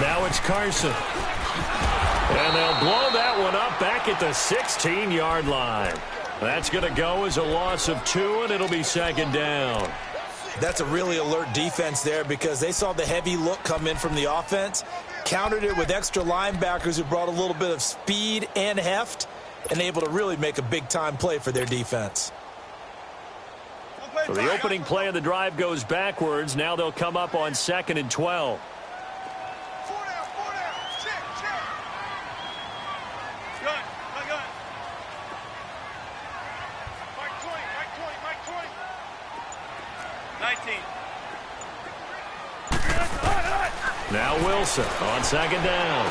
Now it's Carson. And they'll blow that one up back at the 16-yard line. That's going to go as a loss of 2, and it'll be second down. That's a really alert defense there because they saw the heavy look come in from the offense, countered it with extra linebackers who brought a little bit of speed and heft, and able to really make a big-time play for their defense. So the opening play of the drive goes backwards. Now they'll come up on 2nd and 12. Now Wilson on 2nd down.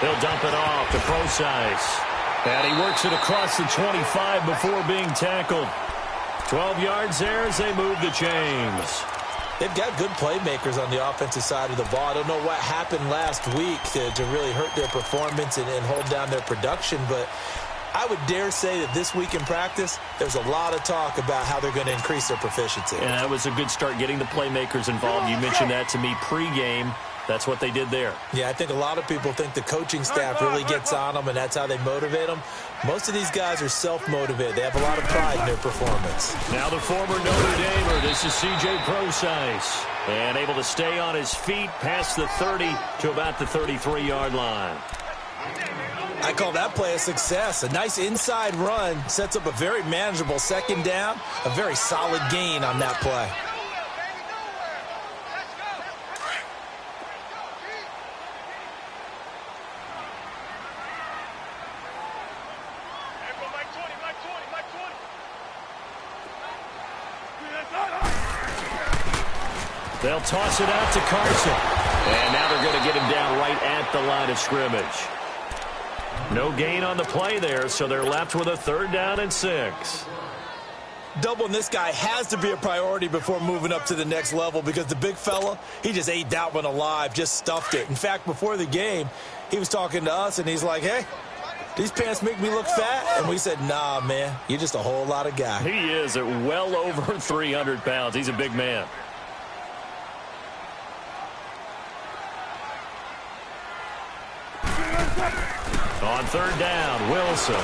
He'll dump it off to Procise. And he works it across the 25 before being tackled. 12 yards there as they move the chains. They've got good playmakers on the offensive side of the ball. I don't know what happened last week to really hurt their performance and hold down their production, but I would dare say that this week in practice, there's a lot of talk about how they're going to increase their proficiency. And that was a good start getting the playmakers involved. You mentioned that to me pregame. That's what they did there. Yeah, I think a lot of people think the coaching staff really gets on them, and that's how they motivate them. Most of these guys are self-motivated. They have a lot of pride in their performance. Now the former Notre Damer. This is C.J. Procise. And able to stay on his feet past the 30 to about the 33-yard line. I call that play a success. A nice inside run sets up a very manageable 2nd down. A very solid gain on that play. They'll toss it out to Carson. And now they're going to get him down right at the line of scrimmage. No gain on the play there, so they're left with a 3rd down and 6. Doubling this guy has to be a priority before moving up to the next level because the big fella, he just ate that one alive, just stuffed it. In fact, before the game, he was talking to us, and he's like, hey, these pants make me look fat? And we said, nah, man, you're just a whole lot of guy. He is at well over 300 pounds. He's a big man. On 3rd down, Wilson.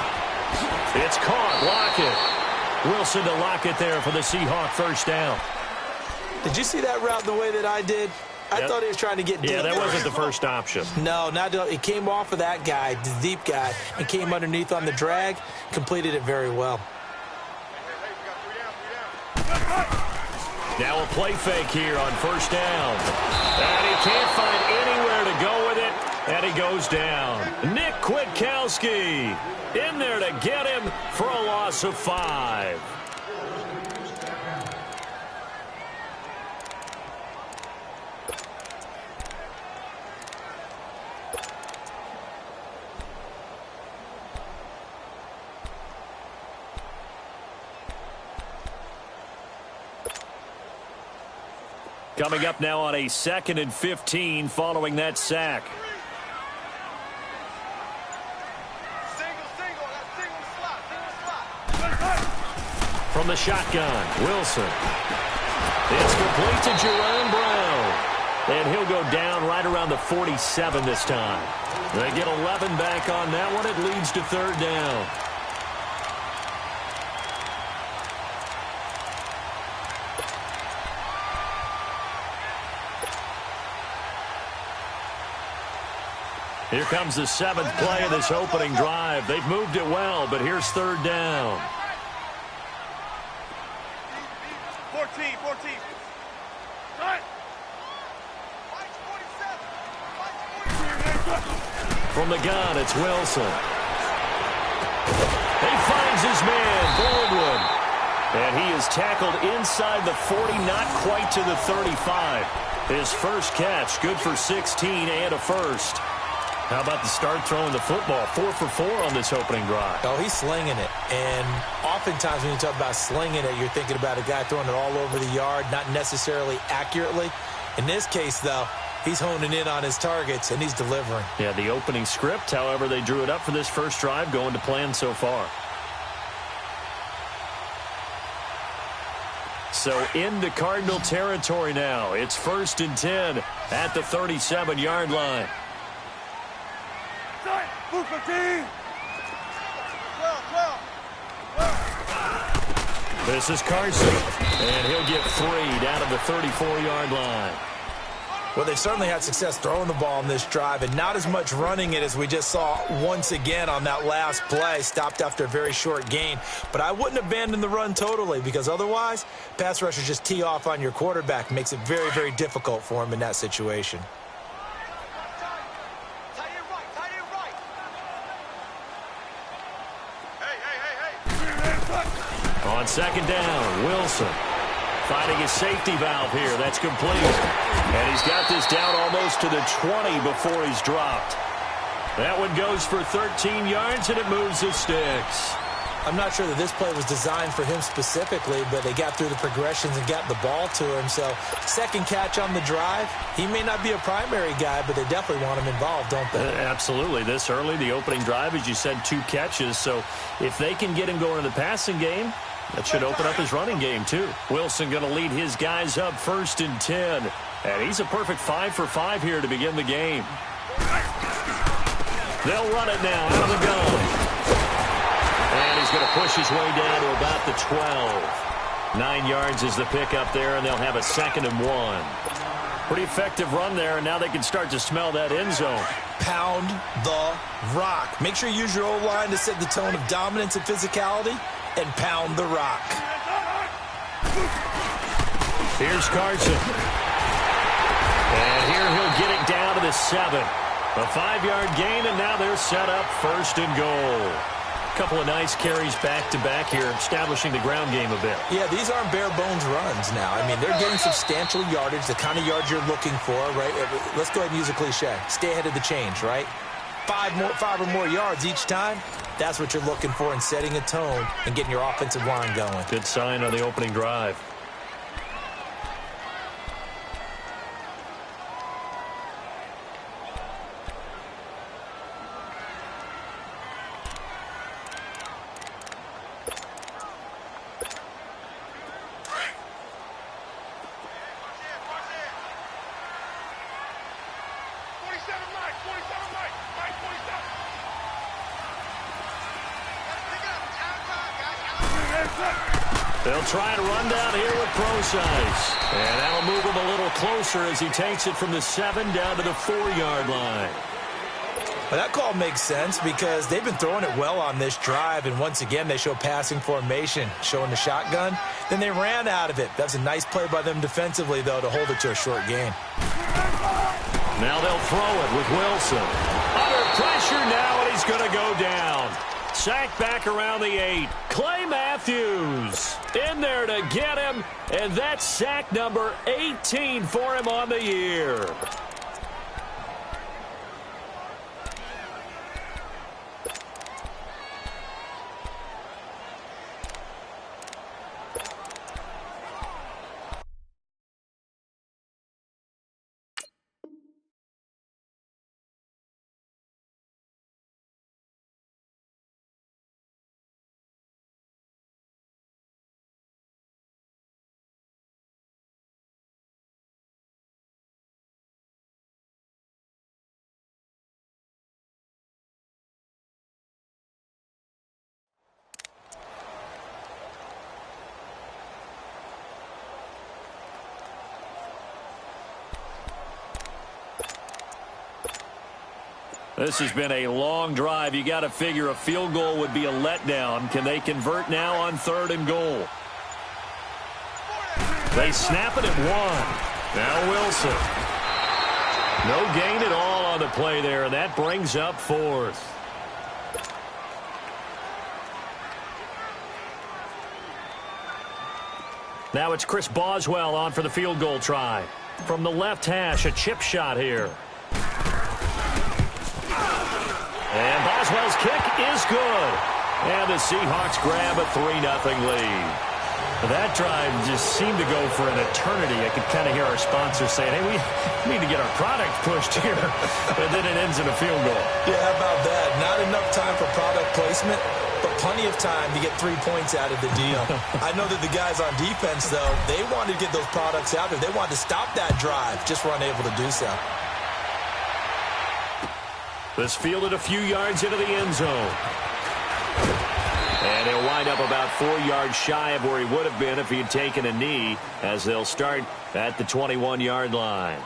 It's caught. Lockett. Wilson to Lockett there for the Seahawk 1st down. Did you see that route the way that I did? I thought he was trying to get deep. Yeah, that wasn't the first option. No, it came off of that guy, the deep guy, and came underneath on the drag. Completed it very well. Now a play fake here on 1st down. And he can't find anywhere to go with it. And he goes down. Nick Kwiatkowski in there to get him for a loss of 5. Coming up now on a 2nd and 15 following that sack. From the shotgun, Wilson. It's complete to Jerome Brown. And he'll go down right around the 47 this time. They get 11 back on that one. It leads to 3rd down. Here comes the 7th play of this opening drive. They've moved it well, but here's 3rd down. 14. From the gun, it's Wilson. He finds his man, Baldwin. And he is tackled inside the 40, not quite to the 35. His first catch, good for 16 and a first. How about the start throwing the football? 4 for 4 on this opening drive. Oh, he's slinging it. And oftentimes when you talk about slinging it, you're thinking about a guy throwing it all over the yard, not necessarily accurately. In this case, though, He's honing in on his targets, and he's delivering. Yeah, the opening script, however they drew it up for this first drive, going to plan so far. So into Cardinal territory now. It's 1st and 10 at the 37-yard line. This is Carson, and he'll get 3 down at the 34-yard line. Well, they certainly had success throwing the ball on this drive, and not as much running it as we just saw once again on that last play. Stopped after a very short gain. But I wouldn't abandon the run totally, because otherwise, pass rushers just tee off on your quarterback. Makes it very, very difficult for him in that situation. On 2nd down, Wilson finding his safety valve here. That's complete. And he's got this down almost to the 20 before he's dropped. That one goes for 13 yards, and it moves the sticks. I'm not sure that this play was designed for him specifically, but they got through the progressions and got the ball to him. So, second catch on the drive. He may not be a primary guy, but they definitely want him involved, don't they? Absolutely. This early, the opening drive, as you said, 2 catches. So, if they can get him going in the passing game, that should open up his running game, too. Wilson going to lead his guys up 1st and 10. And he's a perfect 5 for 5 here to begin the game. They'll run it now out of the gun. And he's going to push his way down to about the 12. 9 yards is the pickup there, and they'll have a 2nd and 1. Pretty effective run there, and now they can start to smell that end zone. Pound the rock. Make sure you use your O-line to set the tone of dominance and physicality, and pound the rock. Here's Carson. And here he'll get it down to the 7. A 5-yard gain, and now they're set up 1st and goal. Couple of nice carries back-to-back here, establishing the ground game a bit. Yeah, these aren't bare-bones runs now. I mean, they're getting substantial yardage, the kind of yards you're looking for, right? Let's go ahead and use a cliche. Stay ahead of the change, right? 5 or more yards each time. That's what you're looking for in setting a tone and getting your offensive line going. Good sign on the opening drive. They'll try to run down here with Procise. And that'll move him a little closer as he takes it from the 7 down to the 4-yard line. Well, that call makes sense because they've been throwing it well on this drive, and once again they show passing formation, showing the shotgun. Then they ran out of it. That's a nice play by them defensively, though, to hold it to a short gain. Now they'll throw it with Wilson. Under pressure now, and he's going to go down. Sacked back around the 8. Clay Matthews in there to get him, and that's sack number 18 for him on the year. This has been a long drive. You got to figure a field goal would be a letdown. Can they convert now on 3rd and goal? They snap it at 1. Now Wilson. No gain at all on the play there, and that brings up 4th. Now it's Chris Boswell on for the field goal try. From the left hash, a chip shot here. And Boswell's kick is good. And the Seahawks grab a 3-0 lead. That drive just seemed to go for an eternity. I could kind of hear our sponsors saying, hey, we need to get our product pushed here. And then it ends in a field goal. Yeah, how about that? Not enough time for product placement, but plenty of time to get 3 points out of the deal. I know that the guys on defense, though, they wanted to get those products out there. They wanted to stop that drive, just were unable to do so. This fielded a few yards into the end zone. And he'll wind up about 4 yards shy of where he would have been if he had taken a knee, as they'll start at the 21-yard line.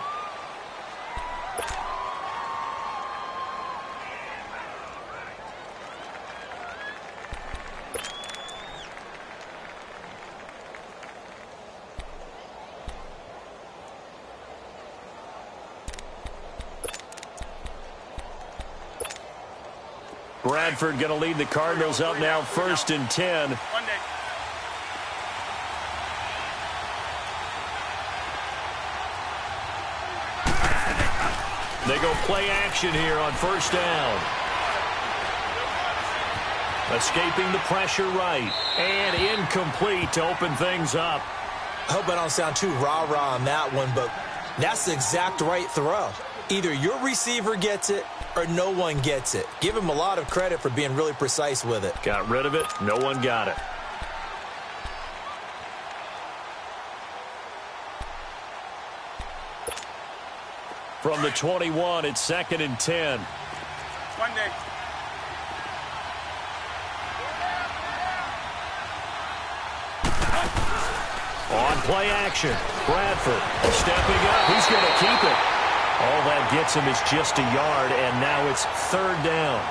Bradford going to lead the Cardinals up now 1st and 10. They go play action here on 1st down. Escaping the pressure right. And incomplete to open things up. I hope I don't sound too rah-rah on that one, but that's the exact right throw. Either your receiver gets it or no one gets it. Give him a lot of credit for being really precise with it. Got rid of it. No one got it. From the 21, it's 2nd and 10. On play action, Bradford stepping up. He's going to keep it. All that gets him is just a yard, and now it's 3rd down.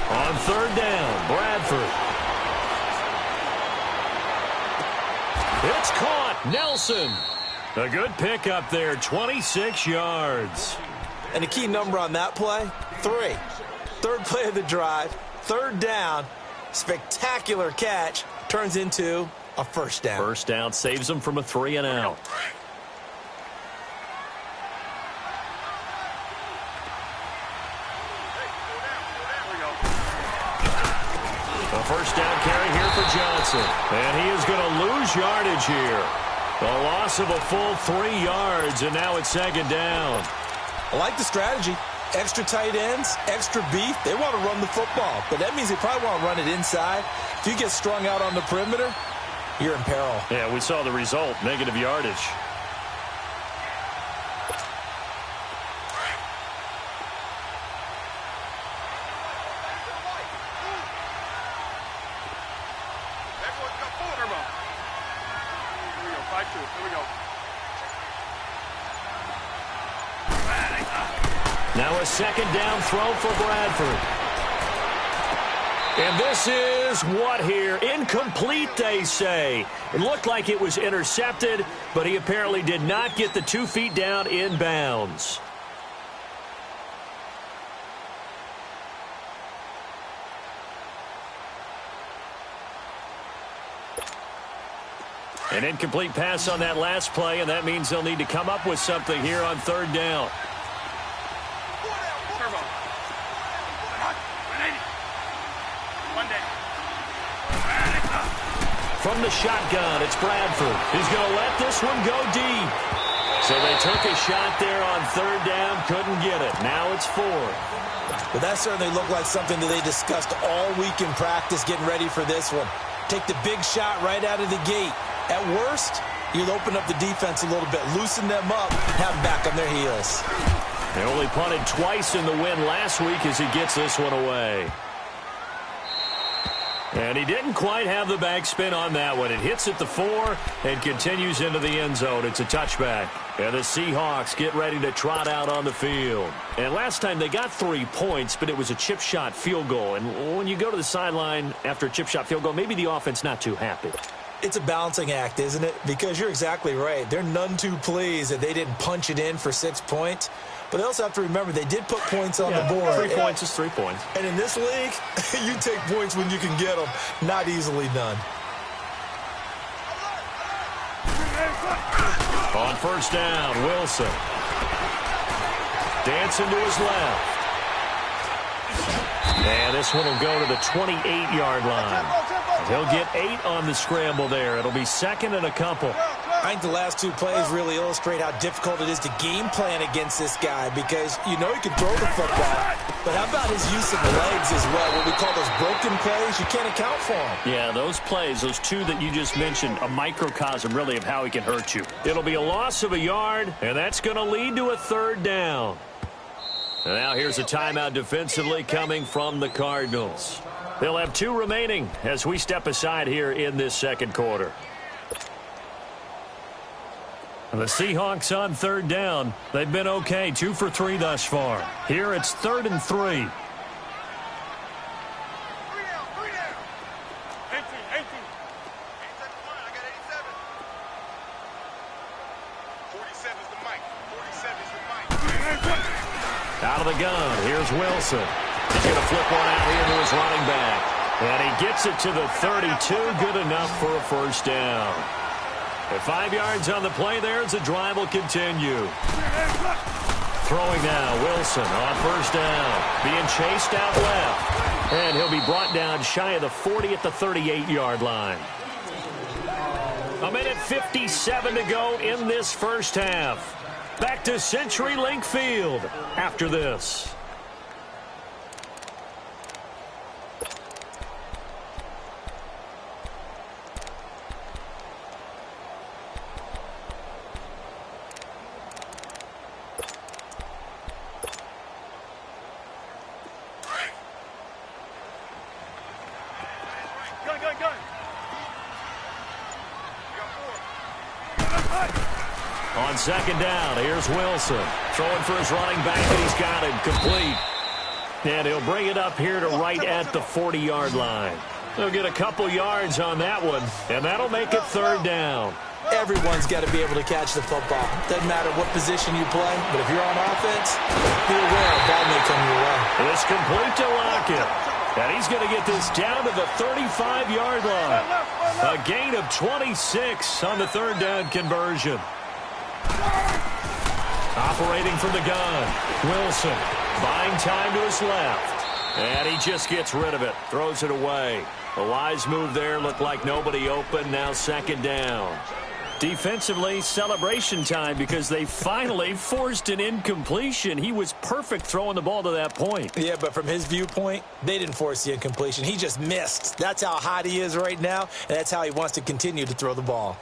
On 3rd down, Bradford. It's caught. Nelson. A good pickup there, 26 yards. And a key number on that play, 3. 3rd play of the drive, 3rd down, spectacular catch, turns into a 1st down. 1st down saves them from a 3 and out. A 1st down carry here for Johnson. And he is going to lose yardage here. A loss of a full 3 yards, and now it's 2nd down. I like the strategy. Extra tight ends, extra beef. They want to run the football, but that means they probably want to run it inside. If you get strung out on the perimeter, you're in peril. Yeah, we saw the result, negative yardage. Now a 2nd down throw for Bradford. And this is what here? Incomplete, they say. It looked like it was intercepted, but he apparently did not get the 2 feet down in bounds. An incomplete pass on that last play, and that means they'll need to come up with something here on 3rd down. From the shotgun, it's Bradford. He's going to let this one go deep. So they took a shot there on 3rd down, couldn't get it. Now it's 4th. But that certainly looked like something that they discussed all week in practice getting ready for this one. Take the big shot right out of the gate. At worst, you'll open up the defense a little bit, loosen them up, have them back on their heels. They only punted twice in the win last week as he gets this one away. And he didn't quite have the backspin on that one. It hits at the 4 and continues into the end zone. It's a touchback. And the Seahawks get ready to trot out on the field. And last time they got 3 points, but it was a chip shot field goal. And when you go to the sideline after a chip shot field goal, maybe the offense not too happy. It's a balancing act, isn't it? Because you're exactly right. They're none too pleased that they didn't punch it in for 6 points. But they also have to remember they did put points on the board. 3 points is 3 points. And in this league, you take points when you can get them. Not easily done. On first down, Wilson. Dancing to his left. And this one will go to the 28-yard line. He'll get 8 on the scramble there. It'll be second and a couple. I think the last 2 plays really illustrate how difficult it is to game plan against this guy because you know he can throw the football, but how about his use of the legs as well? What we call those broken plays, you can't account for them. Yeah, those plays, those 2 that you just mentioned, a microcosm really of how he can hurt you. It'll be a loss of a yard, and that's going to lead to a third down. And now here's a timeout defensively coming from the Cardinals. They'll have 2 remaining as we step aside here in this second quarter. The Seahawks on third down. They've been okay, 2 for 3 thus far. Here it's 3rd and 3. 3 down. 18. 87 1. I got 87. 47 is the mic. 47 is the mic. Out of the gun, here's Wilson. He's going to flip one out here to his running back. And he gets it to the 32, good enough for a first down. At 5 yards on the play there as the drive will continue. Throwing now, Wilson on first down. Being chased out left. And he'll be brought down shy of the 40 at the 38-yard line. 1:57 to go in this first half. Back to CenturyLink Field after this. On second down, here's Wilson. Throwing for his running back, and he's got it complete. And he'll bring it up here to right at the 40-yard line. They'll get a couple yards on that one, and that'll make it third down. Everyone's got to be able to catch the football. Doesn't matter what position you play, but if you're on offense, be aware a ball may come your way. It's complete to Lockett. And he's going to get this down to the 35-yard line. A gain of 26 on the third down conversion. Operating from the gun, Wilson buying time to his left. And he just gets rid of it, throws it away. A wise move there, looked like nobody open, now second down. Defensively, celebration time because they finally forced an incompletion. He was perfect throwing the ball to that point. Yeah, but from his viewpoint, they didn't force the incompletion. He just missed. That's how hot he is right now, and that's how he wants to continue to throw the ball.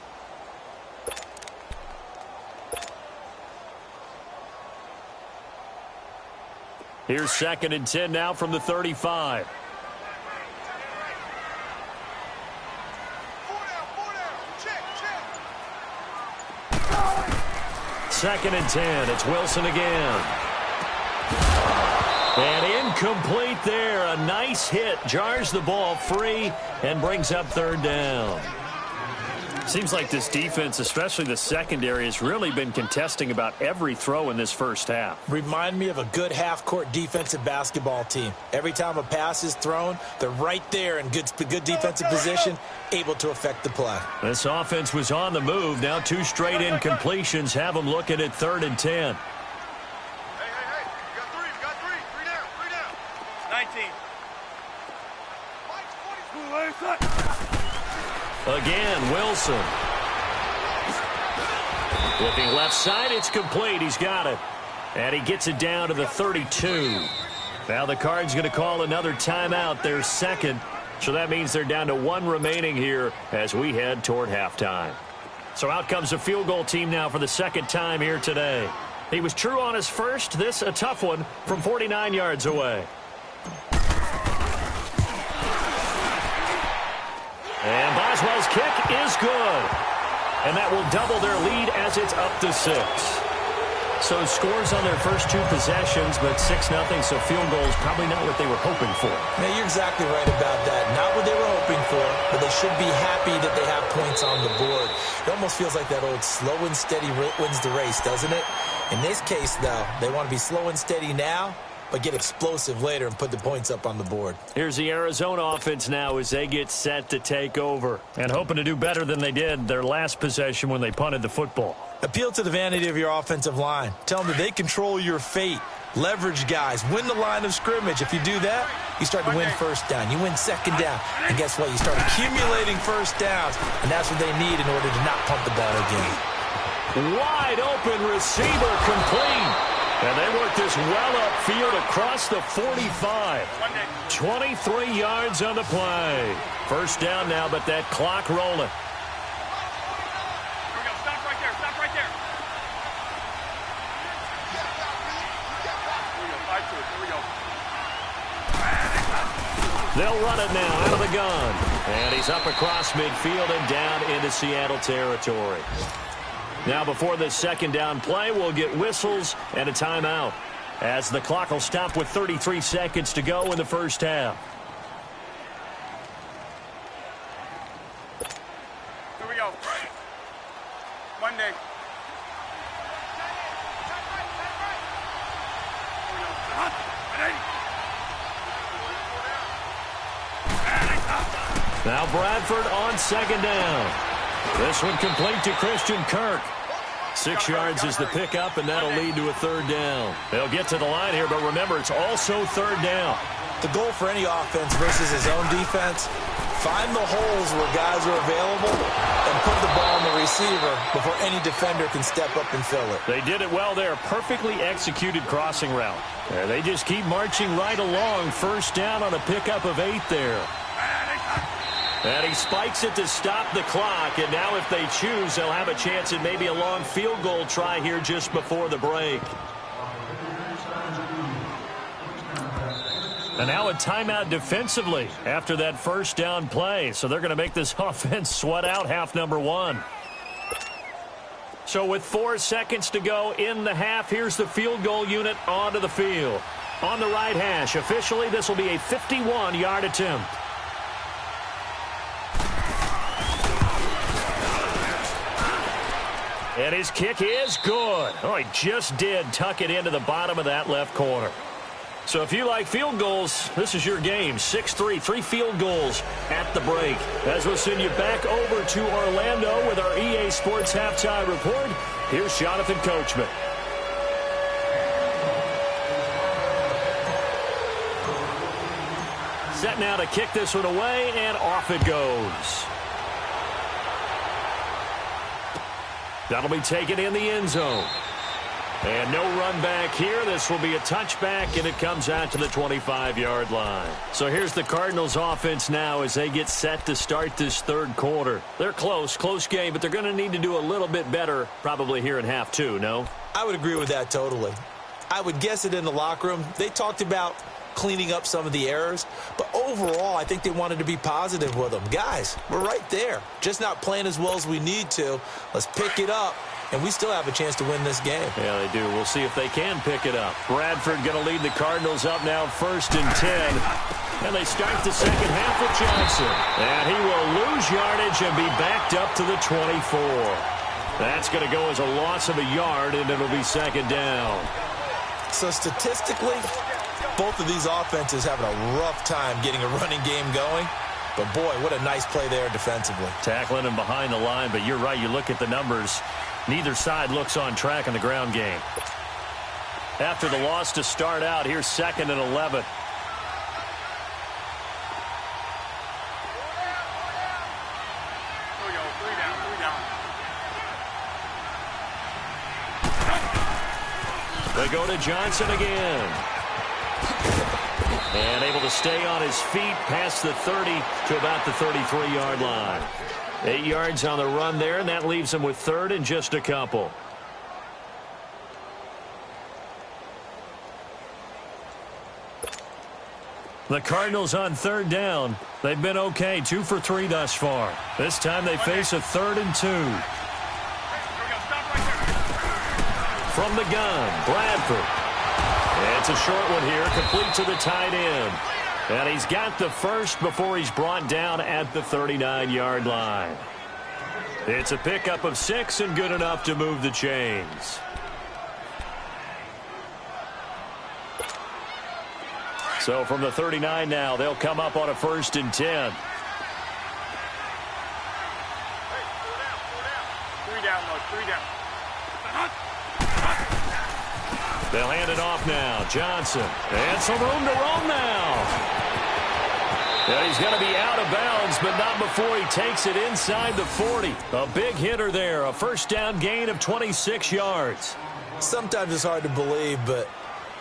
Here's 2nd and 10 now from the 35. 4 down. Check. 2nd and 10. It's Wilson again. And incomplete there. A nice hit. Jars the ball free and brings up third down. Seems like this defense, especially the secondary, has really been contesting about every throw in this first half. Remind me of a good half-court defensive basketball team. Every time a pass is thrown, they're right there in good defensive position, able to affect the play. This offense was on the move. Now 2 straight incompletions have them looking at 3rd and 10. Hey. We got 3. 3 down. 19. Again, Wilson. Looking left side, it's complete. He's got it. And he gets it down to the 32. Now the Cards going to call another timeout, their second. So that means they're down to 1 remaining here as we head toward halftime. So out comes the field goal team now for the second time here today. He was true on his first. This a tough one from 49 yards away. And Boswell's kick is good. And that will double their lead as it's up to 6. So scores on their first two possessions, but 6-0, so field goals probably not what they were hoping for. Yeah, you're exactly right about that. Not what they were hoping for, but they should be happy that they have points on the board. It almost feels like that old slow and steady wins the race, doesn't it? In this case, though, they want to be slow and steady now, but get explosive later and put the points up on the board. Here's the Arizona offense now as they get set to take over. And hoping to do better than they did their last possession when they punted the football. Appeal to the vanity of your offensive line. Tell them that they control your fate. Leverage guys. Win the line of scrimmage. If you do that, you start to win first down. You win second down. And guess what? You start accumulating first downs. And that's what they need in order to not punt the ball again. Wide open receiver complete. And they work this well upfield across the 45. 23 yards on the play. First down now, but that clock rolling. They'll run it now out of the gun. And he's up across midfield and down into Seattle territory. Now before this second down play, we'll get whistles and a timeout, as the clock will stop with 33 seconds to go in the first half. Here we go. Monday. Now Bradford on second down. This one complete to Christian Kirk. 6 yards is the pickup, and that'll lead to a third down. They'll get to the line here, but remember, it's also third down. The goal for any offense versus his own defense, find the holes where guys are available and put the ball on the receiver before any defender can step up and fill it. They did it well there. Perfectly executed crossing route. And they just keep marching right along. First down on a pickup of 8 there. And he spikes it to stop the clock. And now if they choose, they'll have a chance at maybe a long field goal try here just before the break. And now a timeout defensively after that first down play. So they're going to make this offense sweat out half number one. So with 4 seconds to go in the half, here's the field goal unit onto the field. On the right hash, officially this will be a 51-yard attempt. And his kick is good. Oh, he just did tuck it into the bottom of that left corner. So if you like field goals, this is your game. 6-3, 3 field goals at the break. As we'll send you back over to Orlando with our EA Sports Halftime Report, here's Jonathan Coachman. Set now to kick this one away, and off it goes. That'll be taken in the end zone. And no run back here. This will be a touchback, and it comes out to the 25-yard line. So here's the Cardinals offense now as they get set to start this third quarter. They're close game, but they're going to need to do a little bit better probably here in half two, no? I would agree with that totally. I would guess it in the locker room. They talked about cleaning up some of the errors, but overall I think they wanted to be positive with them. Guys, we're right there, just not playing as well as we need to. Let's pick it up, and we still have a chance to win this game. Yeah, they do. We'll see if they can pick it up. Bradford going to lead the Cardinals up now 1st and 10. And they start the second half with Johnson. And he will lose yardage and be backed up to the 24. That's going to go as a loss of a yard, and it'll be second down. So statistically, both of these offenses having a rough time getting a running game going. But, boy, what a nice play there defensively. Tackling him behind the line, but you're right. You look at the numbers. Neither side looks on track in the ground game. After the loss to start out, here's 2nd and 11. They go to Johnson again. And able to stay on his feet past the 30 to about the 33-yard line. 8 yards on the run there, and that leaves him with 3rd and just a couple. The Cardinals on 3rd down. They've been okay, 2 for 3 thus far. This time they face a 3rd and 2. from the gun, Bradford. It's a short one here, complete to the tight end. And he's got the first before he's brought down at the 39-yard line. It's a pickup of 6 and good enough to move the chains. So from the 39 now, they'll come up on a 1st and 10. They'll hand it off now. Johnson. And some room to roam now. And he's going to be out of bounds, but not before he takes it inside the 40. A big hitter there. A first down gain of 26 yards. Sometimes it's hard to believe, but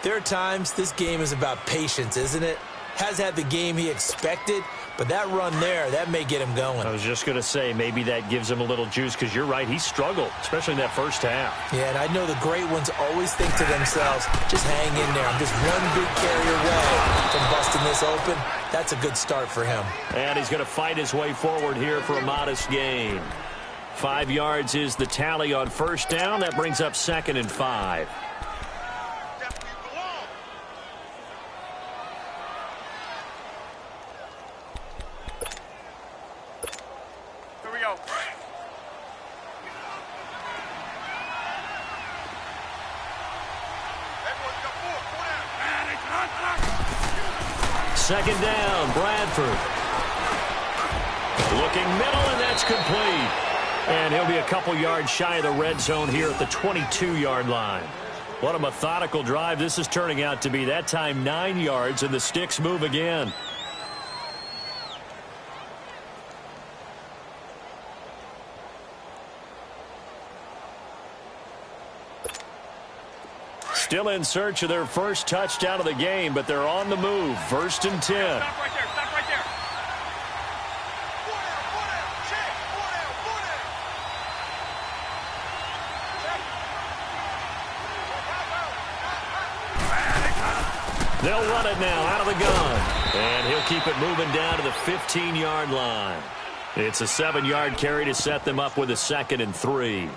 there are times this game is about patience, isn't it? Has had the game he expected, but that run there, that may get him going. I was just going to say, maybe that gives him a little juice, because you're right, he struggled, especially in that first half. Yeah, and I know the great ones always think to themselves, just hang in there. I'm just one big carry away from busting this open. That's a good start for him. And he's going to fight his way forward here for a modest gain. 5 yards is the tally on first down. That brings up 2nd and 5. Second down, Bradford. Looking middle, and that's complete. And he'll be a couple yards shy of the red zone here at the 22-yard line. What a methodical drive this is turning out to be. That time 9 yards, and the sticks move again. Still in search of their first touchdown of the game, but they're on the move. 1st and 10. Stop right there. Stop right there. They'll run it now out of the gun. And he'll keep it moving down to the 15-yard line. It's a 7-yard carry to set them up with a 2nd and 3.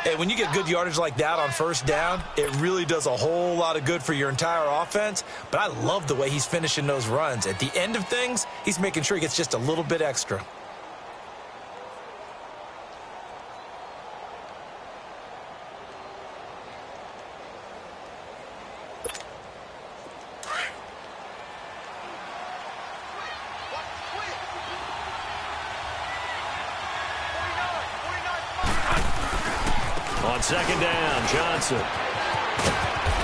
Hey, when you get good yardage like that on first down, it really does a whole lot of good for your entire offense. But I love the way he's finishing those runs. At the end of things, he's making sure he gets just a little bit extra. On second down, Johnson.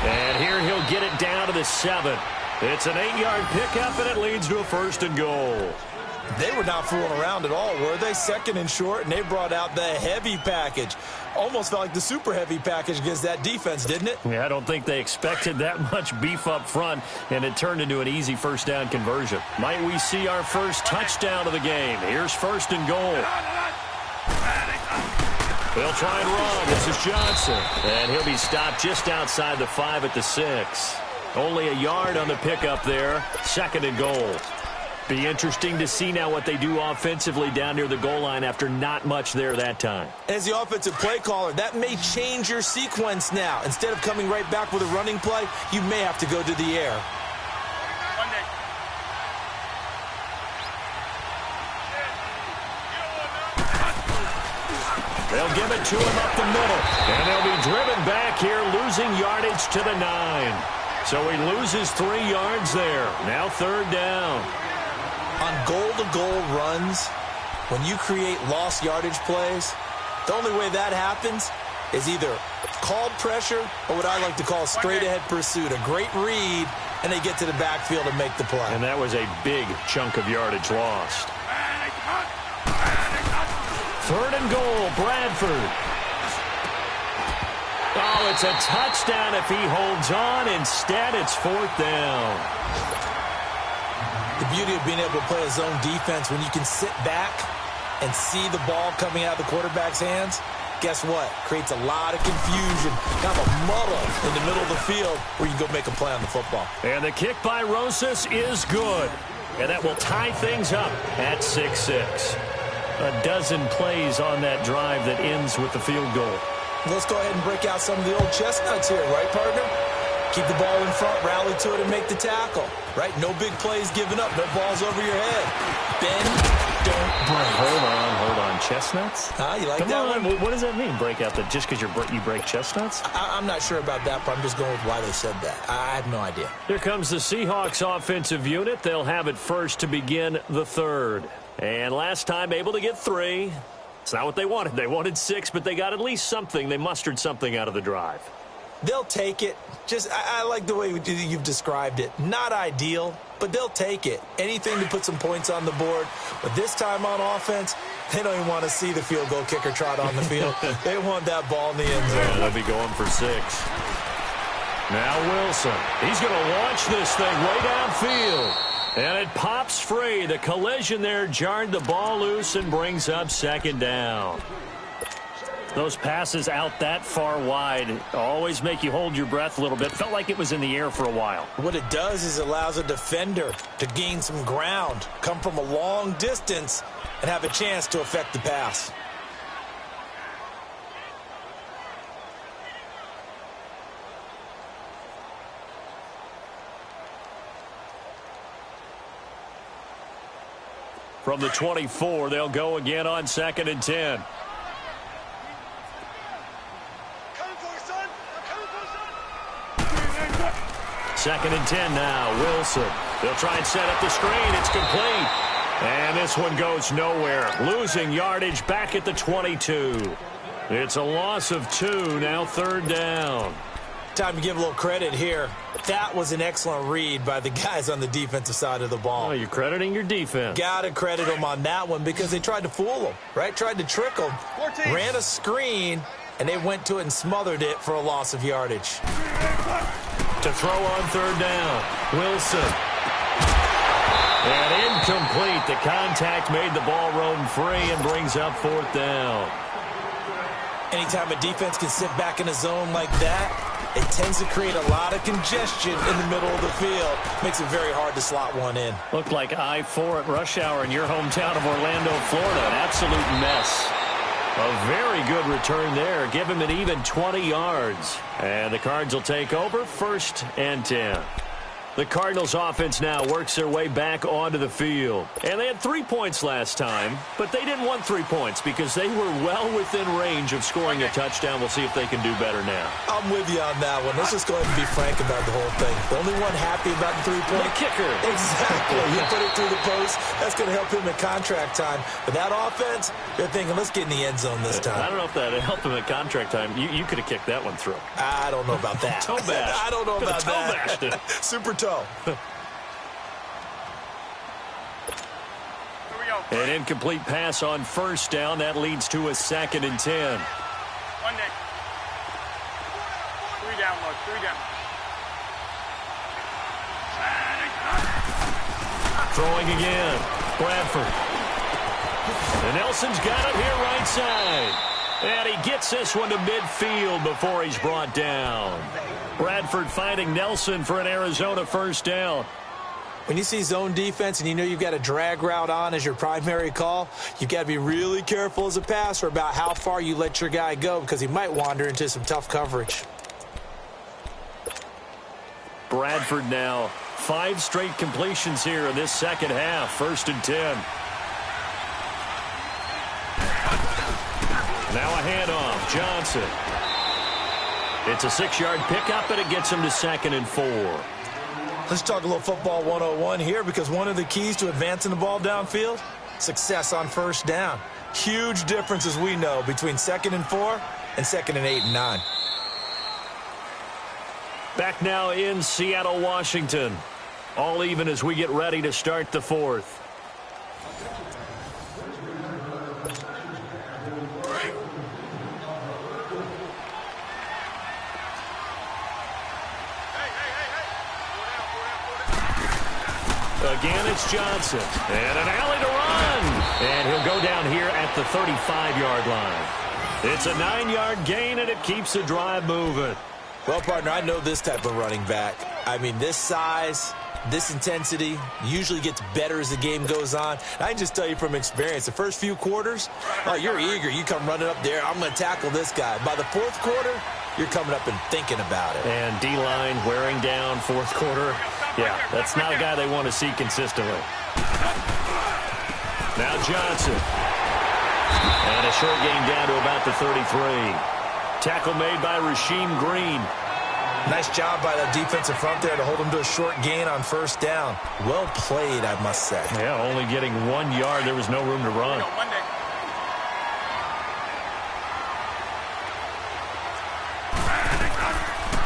And here he'll get it down to the 7. It's an 8-yard pickup, and it leads to a 1st and goal. They were not fooling around at all, were they? 2nd and short, and they brought out the heavy package. Almost felt like the super heavy package against that defense, didn't it? Yeah, I don't think they expected that much beef up front, and it turned into an easy first down conversion. Might we see our first touchdown of the game? Here's 1st and goal. They'll try and run. This is Johnson. And he'll be stopped just outside the 5 at the 6. Only a yard on the pickup there. 2nd and goal. Be interesting to see now what they do offensively down near the goal line after not much there that time. As the offensive play caller, that may change your sequence now. Instead of coming right back with a running play, you may have to go to the air. They'll give it to him up the middle. And they'll be driven back here, losing yardage to the 9. So he loses 3 yards there. Now 3rd down. On goal-to-goal runs, when you create lost yardage plays, the only way that happens is either called pressure or what I like to call straight-ahead pursuit. A great read, and they get to the backfield and make the play. And that was a big chunk of yardage lost. 3rd and goal, Bradford. Oh, it's a touchdown if he holds on. Instead, it's 4th down. The beauty of being able to play a zone defense, when you can sit back and see the ball coming out of the quarterback's hands, guess what? Creates a lot of confusion, kind of a muddle in the middle of the field where you can go make a play on the football. And the kick by Rosas is good. And that will tie things up at 6-6. A dozen plays on that drive that ends with the field goal. Let's go ahead and break out some of the old chestnuts here, right, partner? Keep the ball in front, rally to it, and make the tackle, right? No big plays given up, no balls over your head. Bend, don't break. Hold on. Chestnuts? You like Come that on. one? What does that mean, break out? Just because you break chestnuts? I'm not sure about that, but I'm just going with why they said that. I have no idea. Here comes the Seahawks offensive unit. They'll have it first to begin the third. And last time, able to get 3. It's not what they wanted. They wanted 6, but they got at least something. They mustered something out of the drive. They'll take it. I like the way you've described it. Not ideal, but they'll take it. Anything to put some points on the board. But this time on offense, they don't even want to see the field goal kicker trot on the field. They want that ball in the end zone. Yeah, they'll be going for 6. Now Wilson. He's going to launch this thing way downfield. And it pops free. The collision there jarred the ball loose and brings up second down. Those passes out that far wide always make you hold your breath a little bit. Felt like it was in the air for a while. What it does is it allows a defender to gain some ground, come from a long distance, and have a chance to affect the pass. From the 24, they'll go again on 2nd and 10. Second and 10 now. Wilson. They'll try and set up the screen. It's complete. And this one goes nowhere. Losing yardage back at the 22. It's a loss of 2. Now 3rd down. Time to give a little credit here. That was an excellent read by the guys on the defensive side of the ball. Oh, you're crediting your defense. Got to credit them on that one because they tried to fool them, right? Tried to trick them. 14. Ran a screen, and they went to it and smothered it for a loss of yardage. To throw on 3rd down. Wilson. And incomplete. The contact made the ball roam free and brings up 4th down. Anytime a defense can sit back in a zone like that, it tends to create a lot of congestion in the middle of the field. Makes it very hard to slot one in. Looked like I-4 at rush hour in your hometown of Orlando, Florida. An absolute mess. A very good return there. Give him an even 20 yards. And the Cards will take over 1st and 10. The Cardinals offense now works their way back onto the field. And they had 3 points last time, but they didn't want 3 points because they were well within range of scoring a touchdown. We'll see if they can do better now. I'm with you on that one. Let's just go ahead and be frank about the whole thing. The only one happy about the 3-point. The kicker. Exactly. You put it through the post. That's going to help him at contract time. But that offense, they're thinking, let's get in the end zone this time. I don't know if that helped him at contract time. You could have kicked that one through. I don't know about that. Toe bash. I don't know about toe that. bashed it. Super toe. An incomplete pass on 1st down. That leads to a 2nd and 10. 1 day. 3 down, Mark. 3 down. Throwing again. Bradford. And Nelson's got it here right side. And he gets this one to midfield before he's brought down. Bradford finding Nelson for an Arizona 1st down. When you see zone defense and you know you've got a drag route on as your primary call, you've got to be really careful as a passer about how far you let your guy go because he might wander into some tough coverage. Bradford now 5 straight completions here in this second half. 1st and 10. Now a handoff. Johnson. It's a 6-yard pickup, and it gets him to 2nd and 4. Let's talk a little football 101 here because one of the keys to advancing the ball downfield, success on 1st down. Huge difference, as we know, between 2nd and 4 and 2nd and 8 and 9. Back now in Seattle, Washington. All even as we get ready to start the 4th. Again, it's Johnson. And an alley to run. And he'll go down here at the 35-yard line. It's a 9-yard gain, and it keeps the drive moving. Well, partner, I know this type of running back. I mean, this size, This intensity usually gets better as the game goes on. I can just tell you from experience, the first few quarters, oh, you're eager. You come running up there, I'm going to tackle this guy. By the fourth quarter, you're coming up and thinking about it. And D-line wearing down fourth quarter. Yeah, that's not a guy they want to see consistently. Now Johnson. And a short gain down to about the 33. Tackle made by Rasheem Green. Nice job by the defensive front there to hold him to a short gain on first down. Well played, I must say. Yeah, only getting 1 yard. There was no room to run.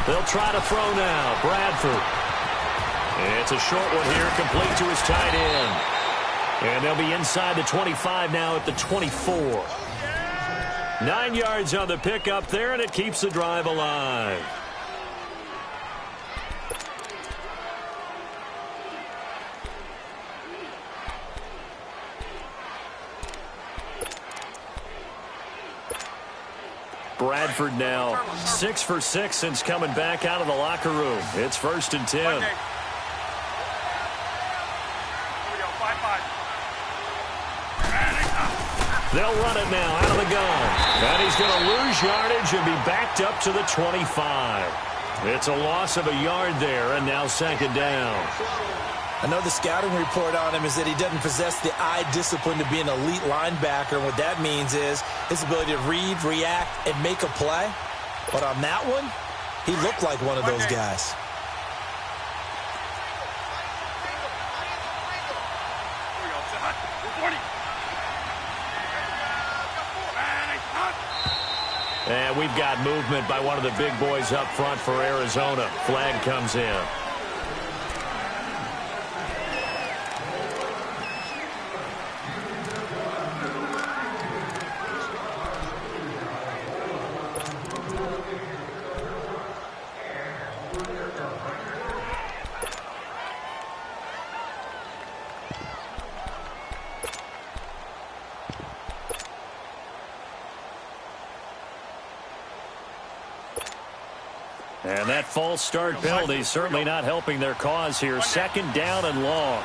They'll try to throw now. Bradford. It's a short one here, complete to his tight end. And they'll be inside the 25 now at the 24. 9 yards on the pickup there, and it keeps the drive alive. Bradford now 6 for 6 since coming back out of the locker room. It's 1st and 10. They'll run it now out of the gun. And he's going to lose yardage and be backed up to the 25. It's a loss of a yard there, and now 2nd down. I know the scouting report on him is that he doesn't possess the eye discipline to be an elite linebacker. And what that means is his ability to read, react, and make a play. But on that one, he looked like one of those guys. And we've got movement by one of the big boys up front for Arizona. Flag comes in. And that false start penalty certainly not helping their cause here. 2nd down and long.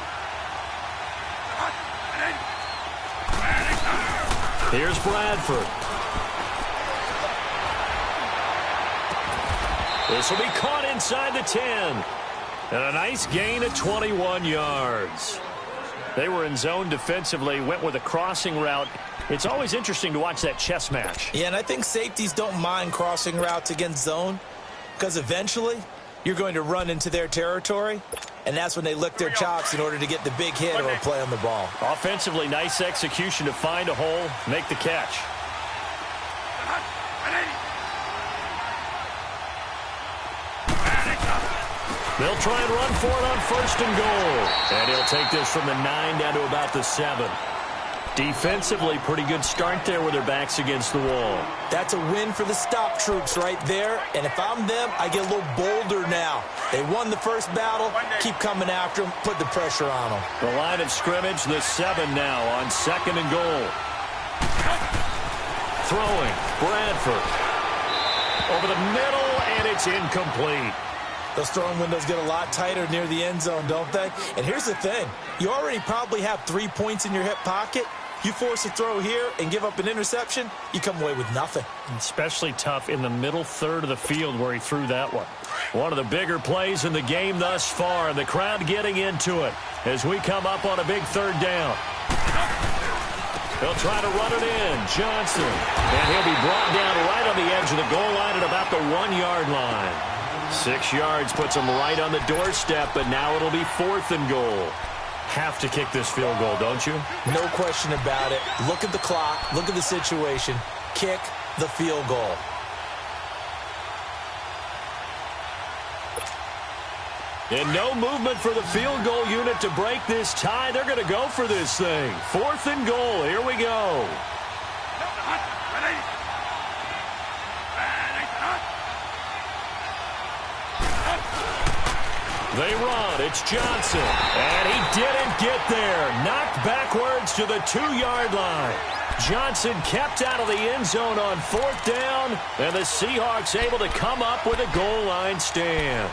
Here's Bradford. This will be caught inside the 10. And a nice gain of 21 yards. They were in zone defensively, went with a crossing route. It's always interesting to watch that chess match. Yeah, and I think safeties don't mind crossing routes against zone, because eventually you're going to run into their territory, and that's when they lick their chops in order to get the big hit or a play on the ball. Offensively, nice execution to find a hole, make the catch. They'll try and run for it on 1st and goal. And he'll take this from the 9 down to about the 7. Defensively, pretty good start there with their backs against the wall. That's a win for the stop troops right there. And if I'm them, I get a little bolder now. They won the first battle. Keep coming after them. Put the pressure on them. The line of scrimmage, the 7 now on 2nd and goal. Throwing, Bradford. Over the middle, and it's incomplete. Those throwing windows get a lot tighter near the end zone, don't they? And here's the thing. You already probably have 3 points in your hip pocket. You force a throw here and give up an interception, you come away with nothing. Especially tough in the middle third of the field where he threw that one. One of the bigger plays in the game thus far, and the crowd getting into it as we come up on a big 3rd down. They'll try to run it in. Johnson. And he'll be brought down right on the edge of the goal line at about the 1-yard line. 6 yards puts him right on the doorstep, but now it'll be 4th and goal. Have to kick this field goal, don't you? No question about it. Look at the clock. Look at the situation. Kick the field goal. And no movement for the field goal unit to break this tie. They're going to go for this thing. 4th and goal. Here we go. They run. It's Johnson. And he didn't get there. Knocked backwards to the 2-yard line. Johnson kept out of the end zone on 4th down. And the Seahawks able to come up with a goal line stand.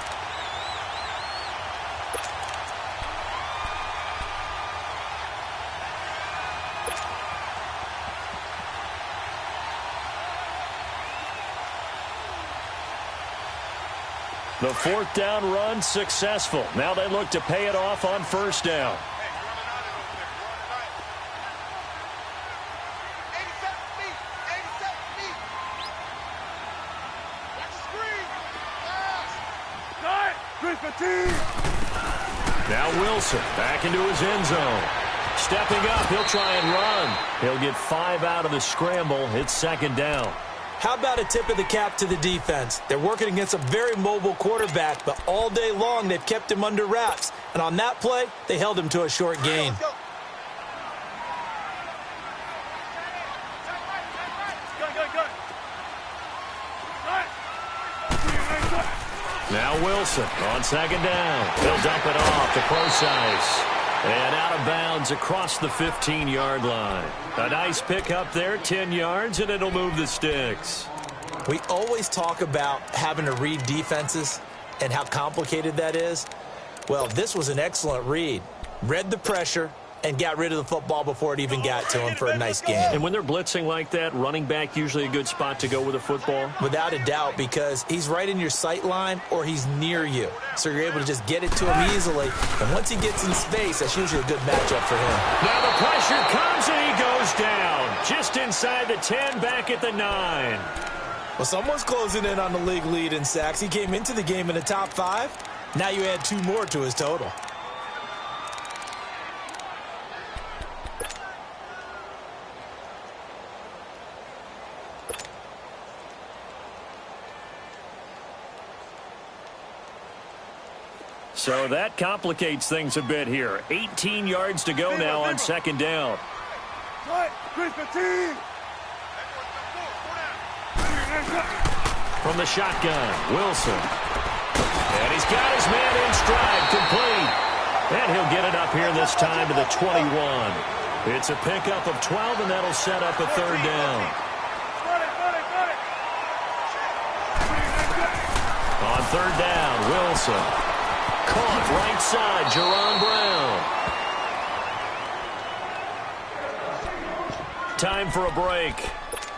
The fourth down run successful. Now they look to pay it off on first down. Now Wilson back into his end zone. Stepping up, he'll try and run. He'll get 5 out of the scramble. It's second down. How about a tip of the cap to the defense? They're working against a very mobile quarterback, but all day long they've kept him under wraps. And on that play, they held him to a short gain. Now Wilson on second down. He'll dump it off to Procise. And out of bounds across the 15-yard line. A nice pickup there, 10 yards, and it'll move the sticks. We always talk about having to read defenses and how complicated that is. Well, this was an excellent read. Read the pressure and got rid of the football before it even got to him for a nice game. And when they're blitzing like that, running back usually a good spot to go with a football? Without a doubt, because he's right in your sight line or he's near you. So you're able to just get it to him easily. And once he gets in space, that's usually a good matchup for him. Now the pressure comes and he goes down. Just inside the 10, back at the 9. Well, someone's closing in on the league lead in sacks. He came into the game in the top 5. Now you add 2 more to his total. So that complicates things a bit here. 18 yards to go now on second down. From the shotgun, Wilson. And he's got his man in stride, complete. And he'll get it up here this time to the 21. It's a pickup of 12, and that'll set up a third down. On third down, Wilson. Caught right side, Jerron Brown. Time for a break.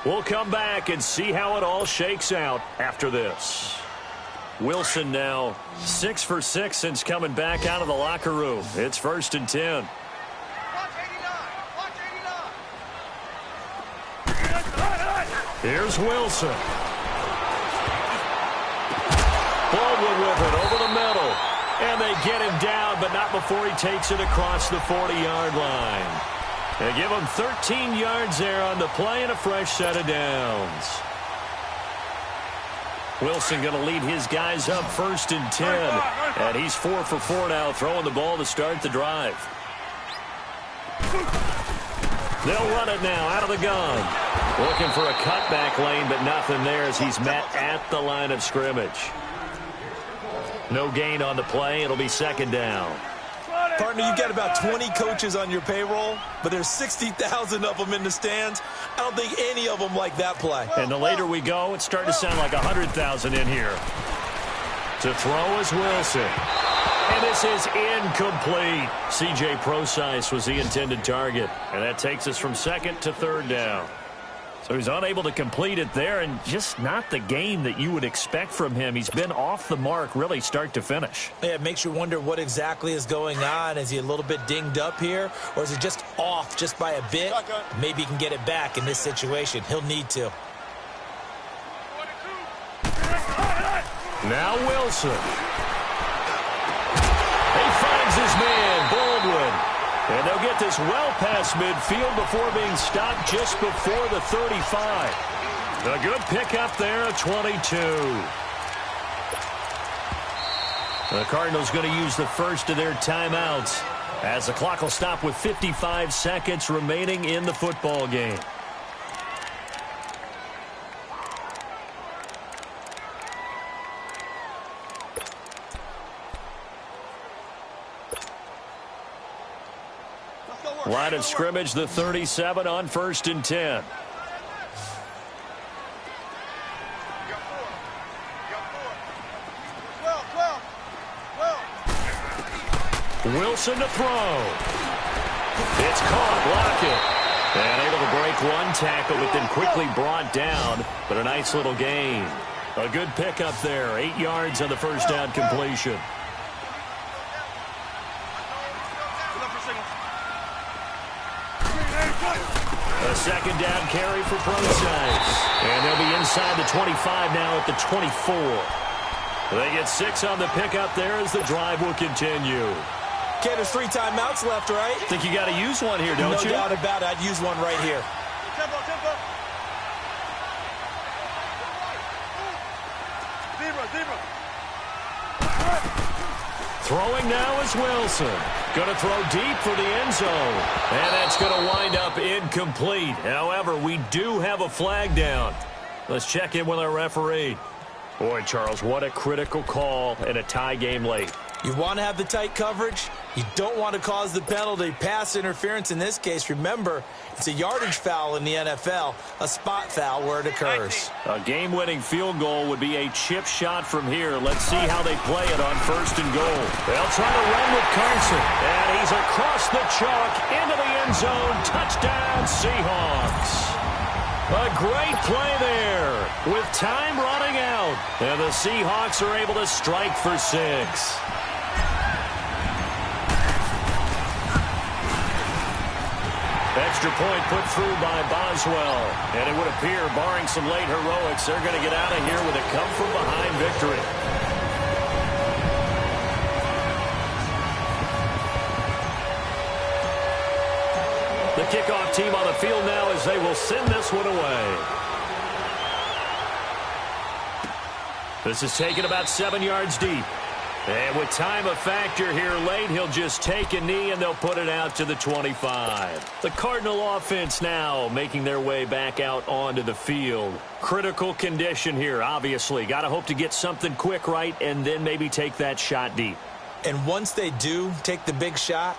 We'll come back and see how it all shakes out after this. Wilson now 6 for 6 since coming back out of the locker room. It's 1st and 10. Here's Wilson. Baldwin with it over the middle. And they get him down, but not before he takes it across the 40-yard line. They give him 13 yards there on the play and a fresh set of downs. Wilson going to lead his guys up 1st and 10. And he's 4 for 4 now, throwing the ball to start the drive. They'll run it now out of the gun. Looking for a cutback lane, but nothing there as he's met at the line of scrimmage. No gain on the play. It'll be second down. Partner, you've got about 20 coaches on your payroll, but there's 60,000 of them in the stands. I don't think any of them like that play. And the later we go, it's starting to sound like 100,000 in here. To throw is Wilson. And this is incomplete. C.J. Procise was the intended target. And that takes us from second to third down. So he's unable to complete it there, and just not the game that you would expect from him. He's been off the mark really start to finish. Yeah, it makes you wonder what exactly is going on. Is he a little bit dinged up here, or is it just off just by a bit? Maybe he can get it back in this situation. He'll need to. Now Wilson. He finds his man, Baldwin. And they'll get this well past midfield before being stopped just before the 35. A good pickup there at 22. The Cardinals going to use the first of their timeouts as the clock will stop with 55 seconds remaining in the football game. Line of scrimmage, the 37 on 1st and 10. Wilson to throw. It's caught, Lockett. And able to break one tackle, but then quickly brought down. But a nice little gain. A good pickup there. 8 yards on the first down completion. A second down carry for Procise. And they'll be inside the 25 now at the 24. They get 6 on the pickup there as the drive will continue. Okay, there's 3 timeouts left, right? Think you got to use one here, don't you? No doubt about it. I'd use one right here. Tempo. Zebra. Throwing now is Wilson. Going to throw deep for the end zone. And that's going to wind up incomplete. However, we do have a flag down. Let's check in with our referee. Boy, Charles, what a critical call in a tie game late. You want to have the tight coverage. You don't want to cause the penalty. Pass interference in this case. Remember, it's a yardage foul in the NFL, a spot foul where it occurs. A game-winning field goal would be a chip shot from here. Let's see how they play it on 1st and goal. They'll try to run with Carson. And he's across the chalk into the end zone. Touchdown, Seahawks. A great play there with time running out. And the Seahawks are able to strike for 6. Extra point put through by Boswell. And it would appear, barring some late heroics, they're going to get out of here with a come-from-behind victory. The kickoff team on the field now as they will send this one away. This is taken about 7 yards deep. And with time a factor here late, he'll just take a knee and they'll put it out to the 25. The Cardinal offense now making their way back out onto the field. Critical condition here, obviously. Got to hope to get something quick right and then maybe take that shot deep. And once they do take the big shot,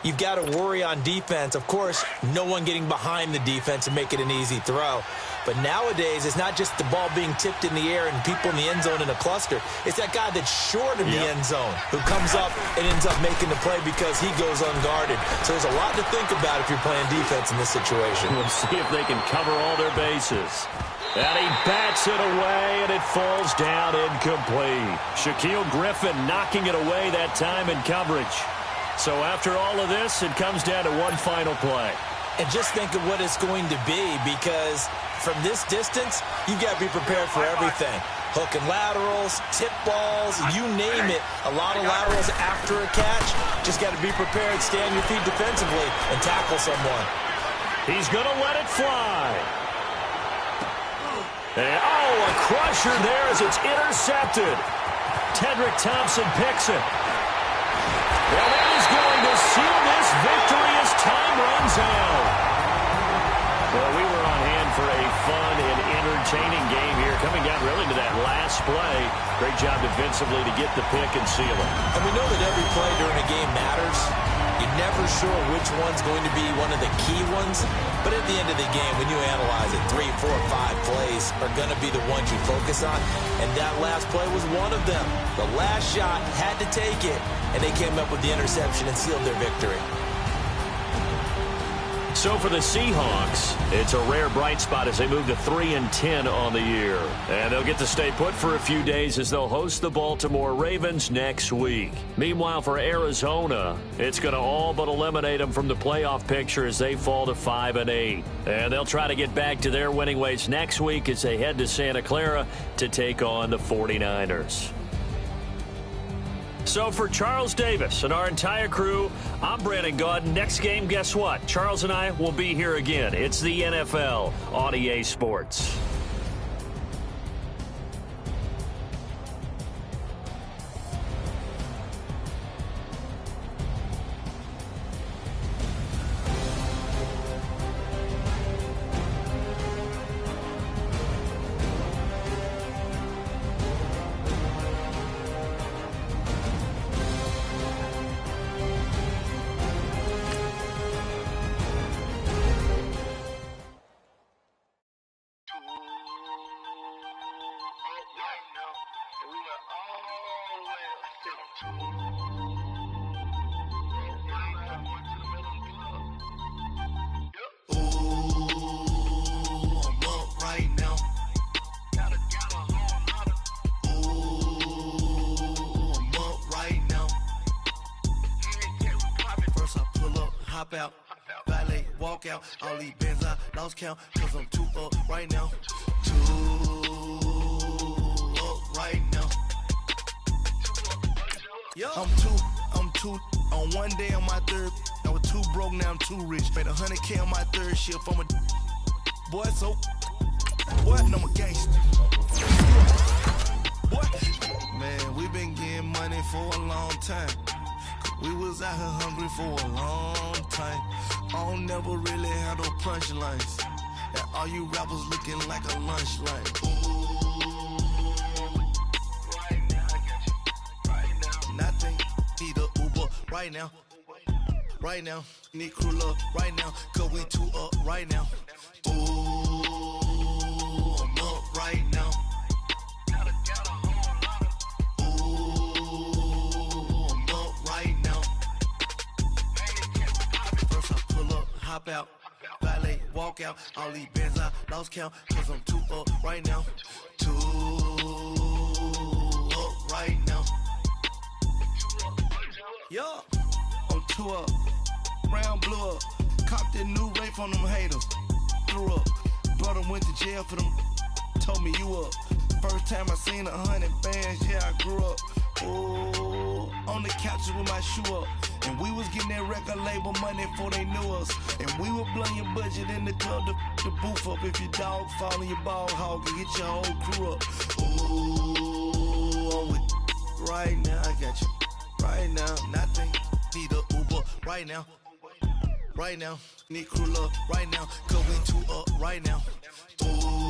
you've got to worry on defense. Of course, no one getting behind the defense and make it an easy throw. But nowadays, it's not just the ball being tipped in the air and people in the end zone in a cluster. It's that guy that's short of the end zone who comes up and ends up making the play because he goes unguarded. So there's a lot to think about if you're playing defense in this situation. We'll see if they can cover all their bases. And he bats it away, and it falls down incomplete. Shaquille Griffin knocking it away that time in coverage. So after all of this, it comes down to one final play. And just think of what it's going to be, because from this distance, you've got to be prepared for everything. Hook and laterals, tip balls, you name it. A lot of laterals after a catch. Just got to be prepared, stay on your feet defensively, and tackle someone. He's going to let it fly. And, a crusher there as it's intercepted. Tedrick Thompson picks it. Well, that is going to seal this victory as time runs out. Well, we were on hand for a fun and entertaining game here, coming down really to that last play. Great job defensively to get the pick and seal it. And we know that every play during a game matters. You're never sure which one's going to be one of the key ones. But at the end of the game, when you analyze it, 3, 4, 5 plays are going to be the ones you focus on. And that last play was one of them. The last shot had to take it, and they came up with the interception and sealed their victory. So for the Seahawks, it's a rare bright spot as they move to 3-10 on the year. And they'll get to stay put for a few days as they'll host the Baltimore Ravens next week. Meanwhile, for Arizona, it's going to all but eliminate them from the playoff picture as they fall to 5-8. And they'll try to get back to their winning ways next week as they head to Santa Clara to take on the 49ers. So for Charles Davis and our entire crew, I'm Brandon Gaudin. Next game, guess what? Charles and I will be here again. It's the NFL on EA Sports. hop out. Valet, walk out. All these bands I lost count, cause I'm too up right now. Too up right now. I'm two. On one day on my third, I was too broke, now I'm too rich. Made 100K on my third shift. I'm a boy, so what? I'm a gangster. What? Man, we been getting money for a long time. We was out here hungry for a long time. I don't never really have no punchlines. And all you rappers looking like a lunch line. Right now, I got you. Right now. Nothing. Need a Uber right now. Right now. Need crew up right now. Cause we too up right now. Ooh, I'm up right now. Hop out, valet, walk out. All these bands I lost count, cause I'm too up right now. Too up right now. Yeah, I'm too up. Round blew up. Copped that new rape on them haters. Threw up. Brother went to jail for them. Told me you up. First time I seen 100 bands, yeah, I grew up. Ooh, on the couches with my shoe up. And we was getting that record label money before they knew us. And we were blowing your budget in the club to boof up. If your dog fall in your ball hog and get your whole crew up. Ooh, I'm with right now, I got you. Right now, nothing. Need a Uber right now. Right now, need crew up right now. Cause we too up right now. Ooh.